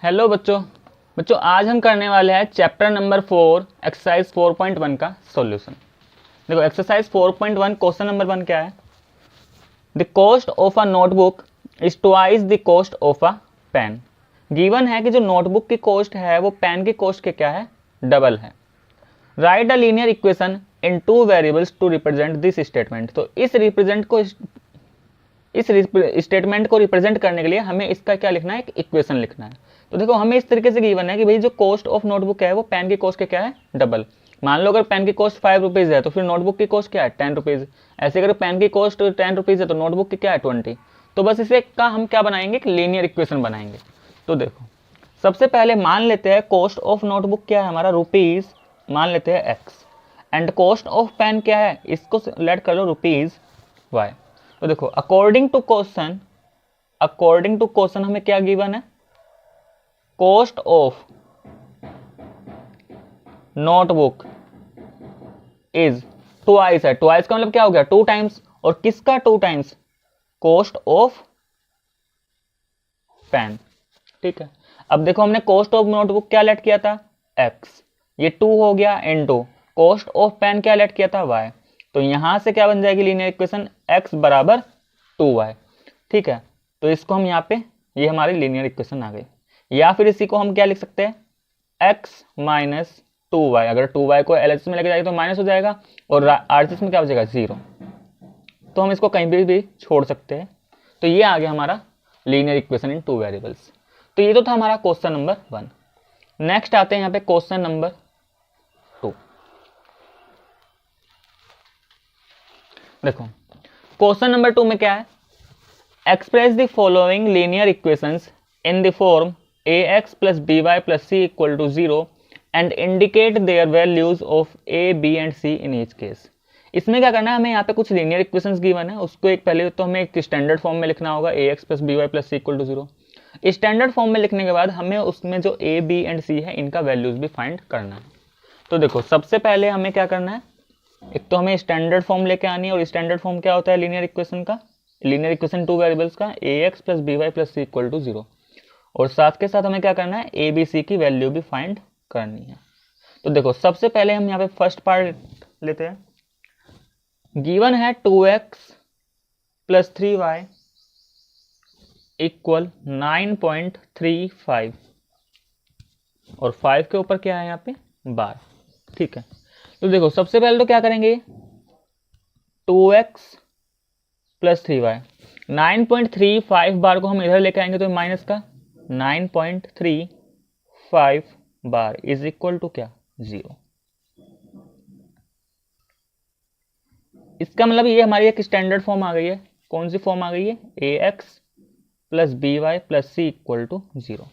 Hello बच्चों। आज हम करने वाले हैं चैप्टर नंबर 4 एक्सरसाइज 4.1 का सॉल्यूशन। देखो एक्सरसाइज 4.1 क्वेश्चन नंबर 1 क्या है। The cost of a notebook is twice the cost of a pen. Given है कि जो नोटबुक की कॉस्ट है वो पेन की कॉस्ट के क्या है, डबल है। Write a linear equation in two variables to represent this statement. तो इस स्टेटमेंट को रिप्रेजेंट करने के लिए हमें इसका क्या लिखना है, एक इक्वेशन लिखना है। तो देखो हमें इस तरीके से गिवन है कि भाई जो कॉस्ट ऑफ नोटबुक है वो पेन की कॉस्ट के क्या है, डबल। मान लो अगर पेन की कॉस्ट 5 रुपीज़ है तो फिर नोटबुक की कॉस्ट क्या है, 10 रुपीज़। ऐसे अगर पेन की कॉस्ट 10 रुपीज़ है तो नोटबुक की क्या है, 20। तो बस इसे का हम क्या बनाएंगे, एक लीनियर इक्वेशन बनाएंगे। तो देखो सबसे पहले मान लेते हैं कॉस्ट ऑफ नोटबुक क्या है हमारा, रुपीज़ मान लेते हैं x, and cost of pen क्या है, इसको लेट कर लो रुपीज़ वाई। तो देखो अकॉर्डिंग टू क्वेश्चन हमें क्या गिवन है, cost of notebook is twice है। ट्वाइस का मतलब क्या हो गया, 2 टाइम्स। और किसका 2 टाइम्स, कॉस्ट ऑफ पेन। ठीक है, अब देखो हमने कॉस्ट ऑफ नोटबुक क्या लेट किया था, एक्स, ये 2 हो गया, इनटू कॉस्ट ऑफ पेन क्या लेट किया था, वाई। तो यहां से क्या बन जाएगी लीनियर इक्वेशन, x बराबर 2y। ठीक है, तो इसको हम यहाँ पे, ये हमारी लीनियर इक्वेशन आ गई। या फिर इसी को हम क्या लिख सकते हैं, x माइनस 2y। अगर 2y को LHS में लेके जाएगा तो माइनस हो जाएगा और RHS में क्या हो जाएगा, 0। तो हम इसको कहीं भी छोड़ सकते हैं। तो ये आ गया हमारा लीनियर इक्वेशन इन 2 वेरिएबल्स। तो ये तो था हमारा क्वेश्चन नंबर 1। नेक्स्ट आते हैं यहाँ पे क्वेश्चन नंबर 2। देखो क्वेश्चन नंबर 2 में क्या है, express the following linear equations in the form ax plus by plus c equal to 0 and indicate their values of a b and c in each case. इसमें क्या करना है, हमें यहाँ पे कुछ लीनियर इक्वेशंस गिवन है, उसको एक पहले तो हमें एक स्टैंडर्ड फॉर्म में लिखना होगा, ax plus by plus c equal to 0। Standard form में लिखने के बाद हमें उसमें जो a b एंड c है इनका वैल्यूज भी फाइंड करना है। तो देखो सबसे पहले हमें क्या करना है, एक तो हमें स्टैंडर्ड फॉर्म लेके आनी है। और स्टैंडर्ड फॉर्म क्या होता है लीनियर इक्वेशन का, लीनियर इक्वेशन 2 वेरिएबल्स का, ax plus by plus c equal to 0। और साथ के साथ हमें क्या करना है, a b c की वैल्यू भी फाइंड करनी है। तो देखो सबसे पहले हम यहाँ पे फर्स्ट पार्ट लेते हैं। गिवन है 2x प्लस 3y इक्वल 9.35 और 5 के ऊपर क्या है यहाँ पे, बार। ठीक है, तो देखो सबसे पहले तो क्या करेंगे, 2x प्लस 3y, 9.35 बार को हम इधर लेके आएंगे तो माइनस का 9.35 बार इज इक्वल टू क्या, 0। इसका मतलब ये हमारी एक स्टैंडर्ड फॉर्म आ गई है। कौन सी फॉर्म आ गई है, ax plus by plus c equal to 0।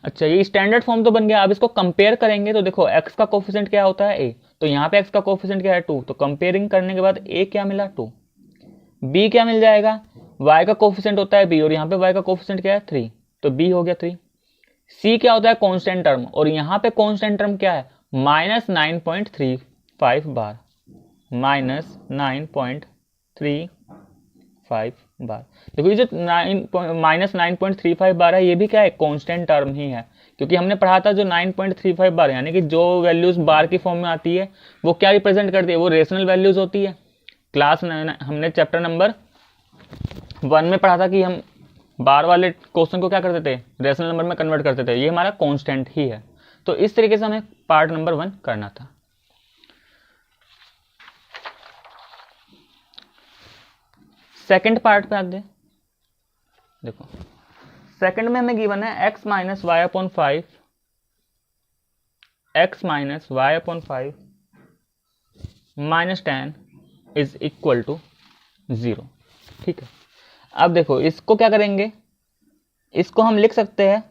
अच्छा ये स्टैंडर्ड फॉर्म तो बन गया। अब इसको कंपेयर करेंगे तो देखो x का कोफिशिएंट क्या होता है, a, तो यहाँ पे x का कोफिशिएंट क्या है, 2। तो कंपेयरिंग करने के बाद a क्या मिला, 2। b क्या मिल जाएगा, y का कोफिशिएंट होता है b और यहाँ पे y का कोफिशिएंट क्या है, 3, तो b हो गया 3। c क्या होता है, कांस्टेंट टर्म, और यहाँ पे कांस्टेंट टर्म क्या है, माइनस 9.35 बार, माइनस 9.35 बार। देखो ये जो माइनस 9.35 बार है ये भी क्या है, कांस्टेंट टर्म ही है, क्योंकि हमने पढ़ा था जो 9.35 बार यानी कि जो वैल्यूज बार की फॉर्म में आती है वो क्या रिप्रेजेंट करती है, वो रेशनल वैल्यूज होती है। क्लास हमने चैप्टर नंबर 1 में पढ़ा था कि हम बार वाले क्वेश्चन को क्या करते थे, रेशनल नंबर में कन्वर्ट करते थे। ये हमारा कांस्टेंट ही है। तो इस तरीके से हमें पार्ट नंबर 1 करना था। सेकंड पार्ट पे आते हैं। देखो सेकंड में हमें गिवन है x minus y upon 5, x minus y upon 5 minus 10 is equal to 0। ठीक है, अब देखो इसको क्या करेंगे, इसको हम लिख सकते हैं,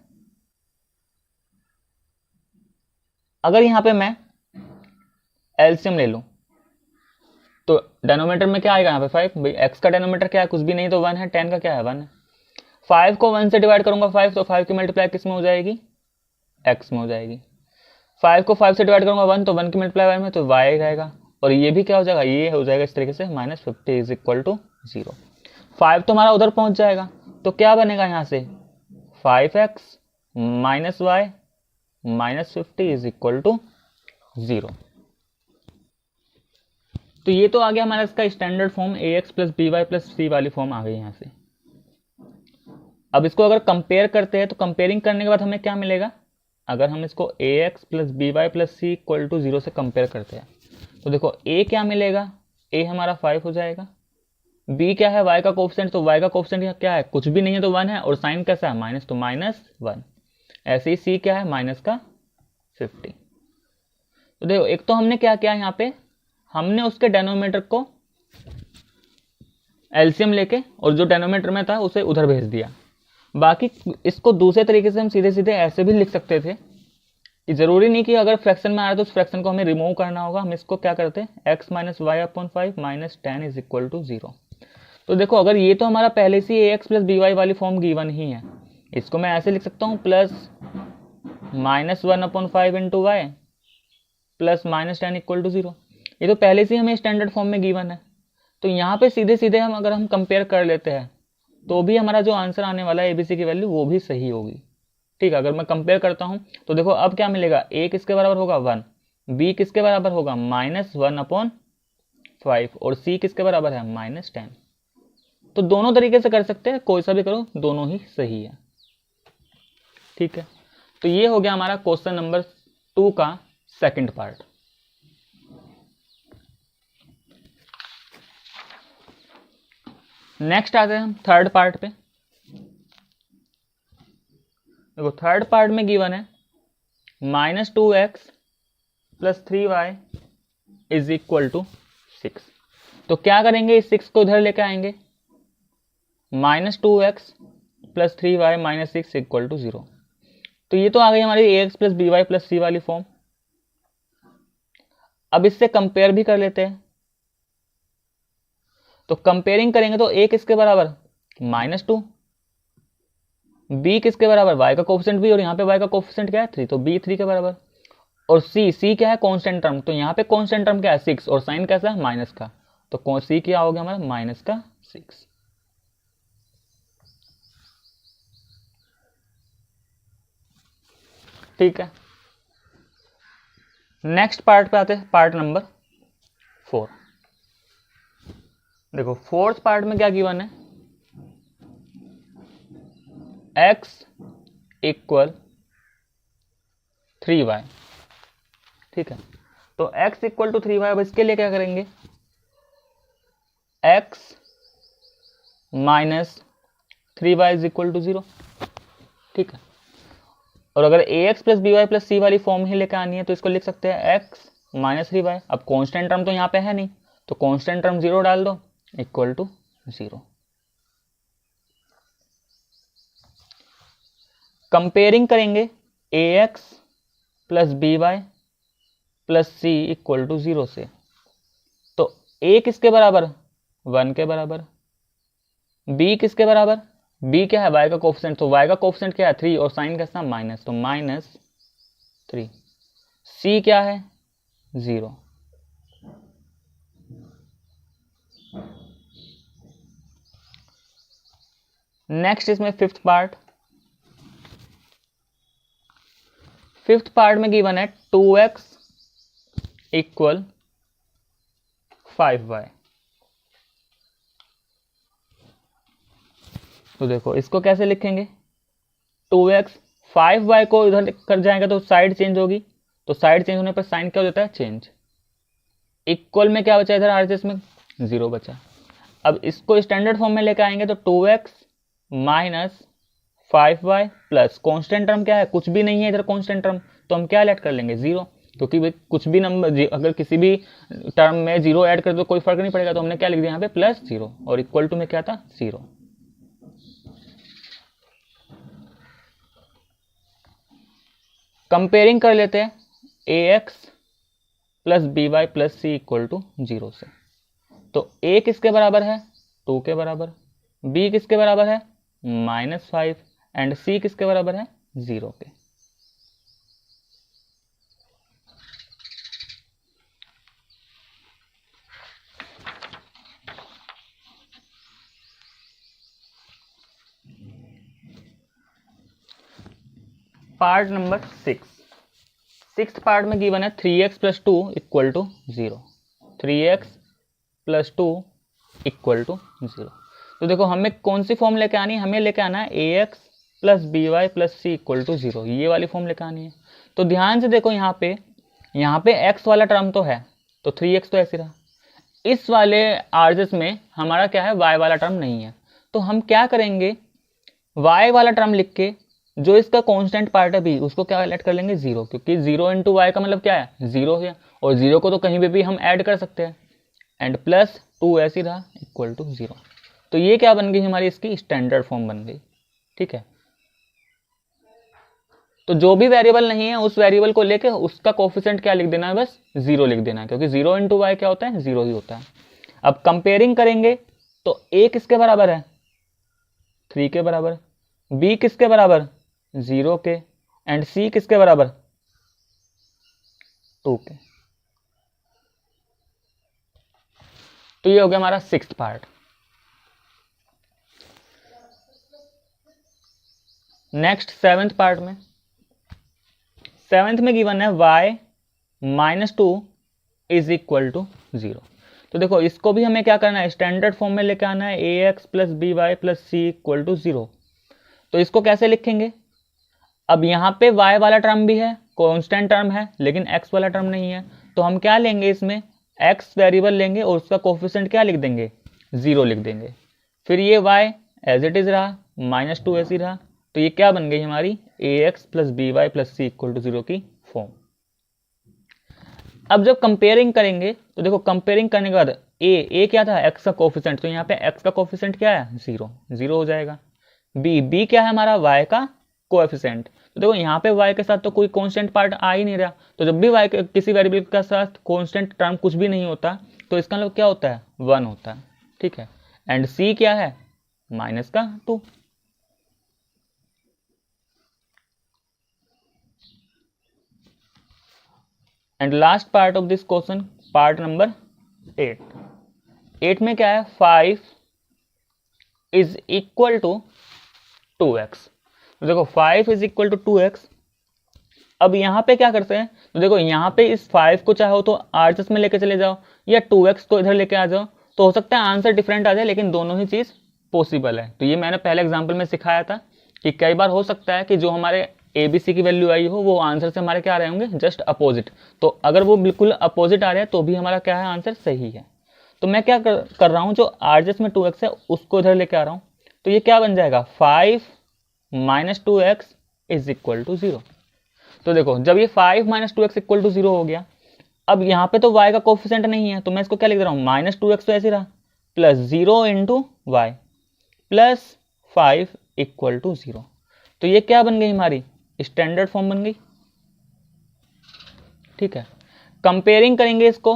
अगर यहां पे मैं एलसीएम ले लूं तो डेनोमीटर में क्या आएगा, यहाँ पे 5। भाई x का डेनोमीटर क्या है, कुछ भी नहीं तो 1 है, 10 का क्या है, 1 है। 5 को 1 से डिवाइड करूंगा 5, तो 5 की मल्टीप्लाई किस में हो जाएगी, x में हो जाएगी। 5 को 5 से डिवाइड करूंगा 1, तो 1 की मल्टीप्लाई y में, तो y रहेगा। और ये भी क्या हो जाएगा, ये हो जाएगा इस तरीके से, माइनस 50 इज इक्वल टू 0। 5 तो हमारा उधर पहुंच जाएगा, तो क्या बनेगा यहाँ से 5x minus y minus 50 is equal to 0। तो ये तो आ गया हमारा इसका standard form, a x plus b y plus c वाली फॉर्म आ गई यहाँ से। अब इसको अगर कंपेयर करते हैं तो कंपेयरिंग करने के बाद हमें क्या मिलेगा, अगर हम इसको a x plus b y plus c equal to 0 से कंपेयर करते हैं तो देखो ए क्या मिलेगा, ए हमारा 5 हो जाएगा, बी क्या है y का कोफिशिएंट, तो y का कोफिशिएंट क्या है, कुछ भी नहीं है तो 1 है, और साइन कैसा है माइनस, तो -1। ऐसे ही c क्या है माइनस का 50। तो देखो एक तो हमने क्या किया यहाँ पे, हमने उसके डेनोमिनेटर को एलसीएम लेके और जो डेनोमिनेटर में था उसे उधर भेज दिया। बाकी इसको दूसरे तरीके से हम सीधे सीधे ऐसे भी लिख सकते थे, जरूरी नहीं कि अगर फ्रैक्शन में आ रहा है तो उस फ्रैक्शन को हमें रिमूव करना होगा। हम इसको क्या करते हैं, x minus y upon 5 minus 10 is equal to 0। तो देखो अगर ये तो हमारा पहले से a x plus b y वाली फॉर्म गिवन ही है, इसको मैं ऐसे लिख सकता हूँ plus -1 upon 5 into y plus -10 equal to 0। ये तो पहले से हमें स्टैंडर्ड फॉर्म में गिवन है। तो यहाँ पे सीधे सीधे हम अगर हम कंपेयर कर लेते हैं तो भी हमारा जो आंसर आने वाला है एबीसी की वैल्यू वो भी सही होगी। ठीक है, अगर मैं कंपेयर करता हूँ तो देखो अब क्या मिलेगा, ए किसके बराबर होगा 1, बी किसके बराबर होगा -1 अपॉन 5 और सी किसके बराबर है -10। तो दोनों तरीके से कर सकते हैं, कोई सा भी करो दोनों ही सही है। ठीक है, तो ये हो गया हमारा क्वेश्चन नंबर 2 का सेकंड पार्ट। नेक्स्ट आते हैं हम थर्ड पार्ट पे। देखो थर्ड पार्ट में गिवन है -2x plus 3y is equal to 6। तो क्या करेंगे, इस 6 को इधर लेकर आएंगे, -2x plus 3y minus 6 equal to 0। तो ये तो आ गई हमारी ax plus b y plus c वाली फॉर्म। अब इससे कंपेयर भी कर लेते हैं। तो कंपेयरिंग करेंगे तो a किसके बराबर -2, b किसके बराबर y का कोफिशिएंट भी, और यहाँ पे y का कोफिशिएंट क्या है 3, तो b 3 के बराबर, और c क्या है कांस्टेंट टर्म, तो यहाँ पे कांस्टेंट टर्म क्या है 6 और साइन कैसा है माइनस का, तो c क्या हो गया हमारा माइनस का 6। ठीक है, नेक्स्ट पार्ट पे आते हैं, पार्ट नंबर 4। देखो फोर्थ पार्ट में क्या गिवन है, x इक्वल 3y। ठीक है, तो x इक्वल टू 3y। अब इसके लिए क्या करेंगे, x minus 3y is equal to 0। ठीक है, और अगर ax plus b y plus c वाली फॉर्म ही लेकर आनी है तो इसको लिख सकते हैं x माइनस 3y। अब कांस्टेंट टर्म तो यहाँ पे है नहीं, तो कांस्टेंट टर्म 0 डाल दो इक्वल टू 0। कंपेयरिंग करेंगे ax plus b y plus c equal to 0 से, तो a किसके बराबर 1 के बराबर, b किसके बराबर, b क्या है y का कोफिशिएंट, तो y का कोफिशिएंट क्या है 3 और साइन कैसा माइनस, तो -3, c क्या है 0। नेक्स्ट इसमें फिफ्थ पार्ट में गिवन है 2x इक्वल 5y। तो देखो इसको कैसे लिखेंगे, 2x 5y को इधर कर जाएंगे तो साइड चेंज होगी, तो साइड चेंज होने पर साइन क्या हो जाता है चेंज, इक्वल में क्या बचा इधर आरएचएस में 0 बचा। अब इसको स्टैंडर्ड फॉर्म में लेकर आएंगे तो 2x minus 5y plus constant term क्या है, कुछ भी नहीं है इधर कांस्टेंट टर्म, तो हम क्या ऐड कर लेंगे 0, क्योंकि भाई कुछ भी नंबर अगर किसी भी टर्म में 0 ऐड कर दो कोई फर्क नहीं पड़ेगा, तो हमने क्या लिख दिया यहाँ पे +0 और इक्वल टू में क्या था 0। कंपेयरिंग कर लेते हैं ax plus b y plus c equal to 0 से, तो a किसके बराबर है 2 के बराबर, b किसके बराबर है -5 एंड c किसके बराबर है 0 के। पार्ट नंबर 6 पार्ट में गिवन है 3x + 2 = 0, 3x + 2 = 0। तो देखो हमें कौन सी फॉर्म लेके आनी है, हमें लेके आना है ax + by + c = 0, ये वाली फॉर्म लेके आनी है। तो ध्यान से देखो यहाँ पे x वाला टर्म तो है, तो 3x तो ऐसे रहा। इस वाले आरजेस में हमारा क्या है, y वाला टर्म नहीं है। तो हम क्या करेंगे, y वाला टर्म लिख के जो इसका कांस्टेंट पार्ट है b, उसको क्या ऐड कर लेंगे 0, क्योंकि 0 × y का मतलब क्या है 0 है, और 0 को तो कहीं पे भी हम ऐड कर सकते हैं। एंड प्लस 2 ऐसे रहा = 0। तो ये क्या बन गई हमारी, इसकी स्टैंडर्ड फॉर्म बन गई। ठीक है, तो जो भी वेरिएबल नहीं है उस वेरिएबल को लेके उसका कोफिशिएंट क्या लिख देना है, बस 0 लिख देना है, क्योंकि 0 × y क्या होता है 0 ही होता है। अब कंपेयरिंग करेंगे तो a किसके बराबर है 3 के बराबर, b किसके बराबर 0 के, एंड c किसके बराबर 2 के। तो ये हो गया हमारा 6th part. Next 7th part में, 7th में गिवन है y - 2 = 0। तो देखो इसको भी हमें क्या करना है, स्टैंडर्ड फॉर्म में लेके आना है, ax + by + c = 0। तो इसको कैसे लिखेंगे, अब यहाँ पे y वाला टर्म भी है, कांस्टेंट टर्म है, लेकिन x वाला टर्म नहीं है। तो हम क्या लेंगे, इसमें x वेरिएबल लेंगे और उसका कोफिशिएंट क्या लिख देंगे 0 लिख देंगे। फिर ये y एज इट इज रहा, -2 ऐसी रहा। तो ये क्या बन गई हमारी ax + by + c = 0 की फॉर्म। अब जब कंपेयरिंग करेंगे तो देखो कंपेयरिंग करने के बाद a क्या था x का कोफिशिएंट, तो यहाँ पे x का कोफिशिएंट क्या है 0 हो जाएगा। b क्या है हमारा y का कोएफिशिएंट, तो देखो यहाँ पे y के साथ तो कोई कांस्टेंट पार्ट आ ही नहीं रहा। तो जब भी y किसी वेरिएबल के साथ कांस्टेंट टर्म कुछ भी नहीं होता तो इसका मतलब क्या होता है 1 होता है। ठीक है, एंड c क्या है -2। And last part of this question, part number 8 में क्या है 5 = 2x। तो देखो 5 = 2x। अब यहाँ पे क्या करते हैं, तो देखो यहाँ पे इस 5 को चाहो तो आरएचएस में लेके चले जाओ या 2x को इधर लेके आ जाओ, तो हो सकता है आंसर डिफरेंट आ जाए, लेकिन दोनों ही चीज़ पॉसिबल है। तो ये मैंने पहले एग्जाम्पल में सिखाया था कि कई बार हो सकता है कि जो हमारे ABC की वैल्यू आई हो वो आंसर से हमारे क्या आ रहे होंगे जस्ट अपोजिट। तो अगर वो बिल्कुल अपोजिट आ रहे हैं तो भी हमारा क्या है आंसर सही है। तो मैं क्या कर रहा हूँ, जो आरएचएस में 2x है उसको इधर लेके आ रहा हूँ। तो ये क्या बन जाएगा 5 - 2x = 0। तो देखो जब ये 5 - 2x = 0 हो गया, अब यहाँ पे तो y का कोफिशिएंट नहीं है, तो मैं इसको क्या लिख रहा हूँ -2x तो ऐसे रहा, +0 × y + 5 = 0। तो ये क्या बन गई हमारी स्टैंडर्ड फॉर्म बन गई। ठीक है, कंपेयरिंग करेंगे इसको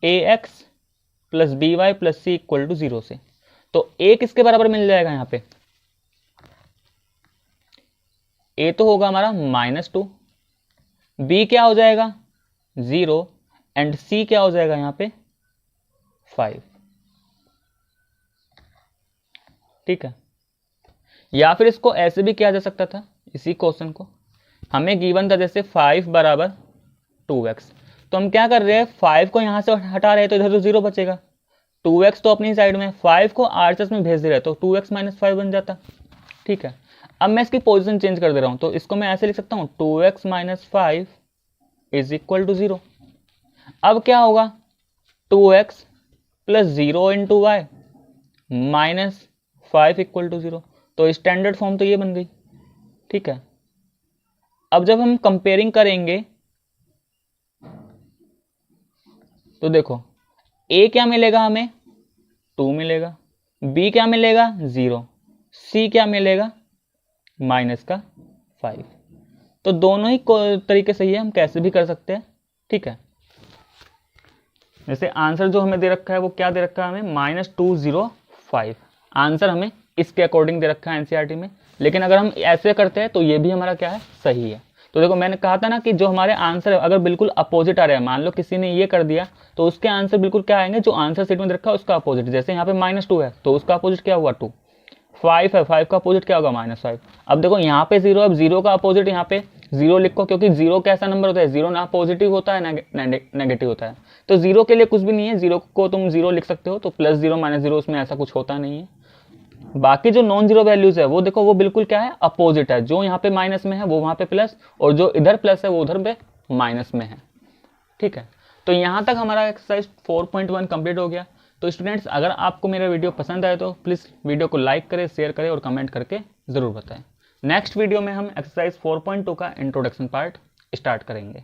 ax + by + c = 0 से, तो a किसके बराबर मिल जाएगा, यहाँ पे a तो होगा हमारा -2, b क्या हो जाएगा 0, एंड c क्या हो जाएगा यहाँ पे 5। ठीक है, या फिर इसको ऐसे भी किया जा सकता था, इसी क्वेश्चन को हमें गिवन था जैसे 5 = 2x, तो हम क्या कर रहे हैं 5 को यहाँ से हटा रहे हैं तो इधर तो 0 बचेगा, 2x तो अपनी साइड में, 5 को आरएचएस में भेज दे रहे तो 2x - 5 बन जाता। ठीक है, अब मैं इसकी पोजीशन चेंज कर दे रहा हूँ, तो इसको मैं ऐसे लिख सकता हूँ 2x - 5 = 0। अब क्या होगा 2x + 0 × y - 5 = 0। तो स्टैंडर्ड फॉर्म तो ये बन गई। ठीक है, अब जब हम कंपेयरिंग करेंगे तो देखो a क्या मिलेगा हमें 2 मिलेगा, b क्या मिलेगा 0, c क्या मिलेगा -5। तो दोनों ही तरीके सही है, हम कैसे भी कर सकते हैं। ठीक है, जैसे आंसर जो हमें दे रखा है वो क्या दे रखा है हमें -205, आंसर हमें इसके अकॉर्डिंग दे रखा है एनसीईआरटी में। लेकिन अगर हम ऐसे करते हैं तो ये भी हमारा क्या है सही है। तो देखो मैंने कहा था ना कि जो हमारे आंसर है अगर बिल्कुल अपोजिट आ रहे हैं, मान लो किसी ने ये कर दिया तो उसके आंसर बिल्कुल क्या आएंगे, जो आंसर सीट में रखा है उसका अपोजिट। जैसे यहाँ पे -2 है तो उसका अपोजिट क्या हुआ 2, 5 है, 5 का अपोजिट क्या होगा -5। अब देखो यहाँ पे 0, अब 0 का अपोजिट यहाँ पे 0 लिखो, क्योंकि 0 कैसा नंबर होता है, 0 ना पॉजिटिव होता है ना नेगेटिव होता है। तो 0 के लिए कुछ भी नहीं है, 0 को तुम 0 लिख सकते हो, तो +0 -0 उसमें ऐसा कुछ होता नहीं है। बाकी जो नॉन जीरो वैल्यूज है वो देखो, वो बिल्कुल क्या है, अपोजिट है। जो यहाँ पे माइनस में है वो वहाँ पे प्लस, और जो इधर प्लस है वो उधर पे माइनस में है। ठीक है, तो यहाँ तक हमारा एक्सरसाइज 4.1 कंप्लीट हो गया। तो स्टूडेंट्स, अगर आपको मेरा वीडियो पसंद आए तो प्लीज़ वीडियो को लाइक करें, शेयर करें और कमेंट करके ज़रूर बताएं। नेक्स्ट वीडियो में हम एक्सरसाइज 4.2 का इंट्रोडक्शन पार्ट स्टार्ट करेंगे।